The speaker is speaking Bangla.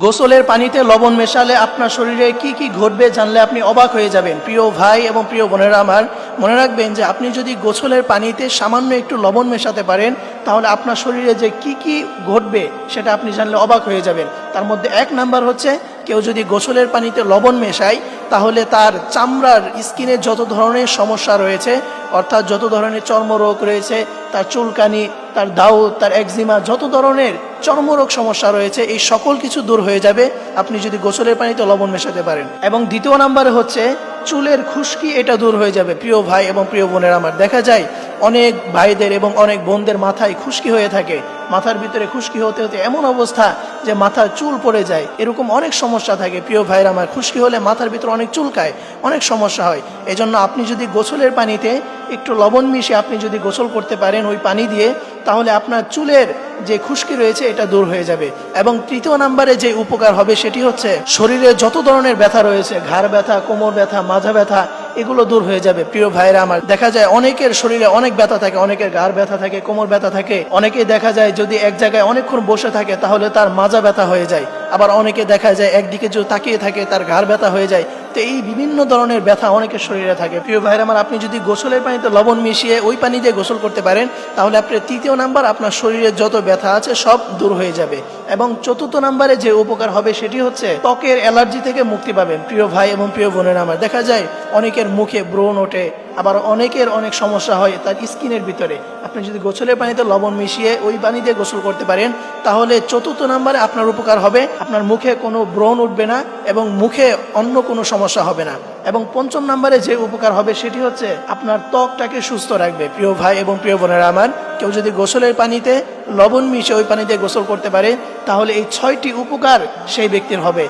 গোসলের পানিতে লবণ মেশালে আপনার শরীরে কি কি ঘটবে জানলে আপনি অবাক হয়ে যাবেন। প্রিয় ভাই এবং প্রিয় বোনেরা আমার, মনে রাখবেন যে আপনি যদি গোসলের পানিতে সামান্য একটু লবণ মেশাতে পারেন তাহলে আপনার শরীরে যে কি কি ঘটবে সেটা আপনি জানলে অবাক হয়ে যাবেন। তার মধ্যে এক নাম্বার হচ্ছে, কেউ যদি গোসলের পানিতে লবণ মেশায় তাহলে তার চামড়ার স্কিনে যত ধরনের সমস্যা রয়েছে, অর্থাৎ যত ধরনের চর্মরোগ রয়েছে, তার চুলকানি, তার দাউদ, তার একজিমা, যত ধরনের চর্মরোগ সমস্যা রয়েছে এই সকল কিছু দূর হয়ে যাবে আপনি যদি গোসলের পানিতে লবণ মেশাতে পারেন। এবং দ্বিতীয় নাম্বারে হচ্ছে চুলের খুশকি, এটা দূর হয়ে যাবে। প্রিয় ভাই এবং প্রিয় বোনের আমার, দেখা যায় অনেক ভাইদের এবং অনেক বোনদের মাথায় খুশকি হয়ে থাকে, মাথার ভিতরে খুশকি হতে হতে এমন অবস্থা যে মাথার চুল পড়ে যায়, এরকম অনেক সমস্যা থাকে। প্রিয় ভাইয়ের আমার, খুশকি হলে মাথার ভিতরে অনেক চুলকায়, অনেক সমস্যা হয়। এজন্য আপনি যদি গোসলের পানিতে একটু লবণ মিশিয়ে আপনি যদি গোসল করতে পারেন ওই পানি দিয়ে, তাহলে আপনার চুলের যে খুশকি রয়েছে এটা দূর হয়ে যাবে। এবং তৃতীয় নাম্বারে যে উপকার হবে সেটি হচ্ছে শরীরে যত ধরনের ব্যথা রয়েছে, ঘাড় ব্যথা, কোমর ব্যথা, মাজা ব্যথা, এগুলো দূর হয়ে যাবে। প্রিয় ভাইরা আমার, দেখা যায় অনেকের শরীরে অনেক ব্যথা থাকে, অনেকের ঘাড় ব্যথা থাকে, কোমর ব্যথা থাকে, অনেকেই দেখা যায় যদি এক জায়গায় অনেকক্ষণ বসে থাকে তাহলে তার মাজা ব্যথা হয়ে যায়, আবার অনেকে দেখা যায় একদিকে যদি তাকিয়ে থাকে তার ঘাড় ব্যথা হয়ে যায়। তো এই বিভিন্ন ধরনের ব্যথা অনেকের শরীরে থাকে। প্রিয় ভাইরা আমার, আপনি যদি গোসলের পানিতে লবণ মিশিয়ে ওই পানি দিয়ে গোসল করতে পারেন তাহলে আপনার তৃতীয় নাম্বার, আপনার শরীরে যত ব্যথা আছে সব দূর হয়ে যাবে। এবং চতুর্থ নাম্বারে যে উপকার হবে সেটি হচ্ছে ত্বকের অ্যালার্জি থেকে মুক্তি পাবেন। প্রিয় ভাই এবং প্রিয় বোনের আমার, দেখা যায় অনেকের মুখে ব্রণ ওঠে, আবার অনেকের অনেক সমস্যা হয় তার স্কিনের ভিতরে। আপনি যদি গোসলের পানিতে লবণ মিশিয়ে ওই পানি দিয়ে গোসল করতে পারেন তাহলে চতুর্থ নাম্বারে আপনার উপকার হবে, আপনার মুখে কোনো ব্রণ উঠবে না এবং মুখে অন্য কোনো সমস্যা হবে না। এবং পঞ্চম নাম্বারে যে উপকার হবে সেটি হচ্ছে আপনার ত্বকটাকে সুস্থ রাখবে। প্রিয় ভাই এবং প্রিয় বোনেরা আমার, কেউ যদি গোসলের পানিতে লবণ মিশিয়ে ওই পানি দিয়ে গোসল করতে পারে তাহলে এই 6টি উপকার সেই ব্যক্তির হবে।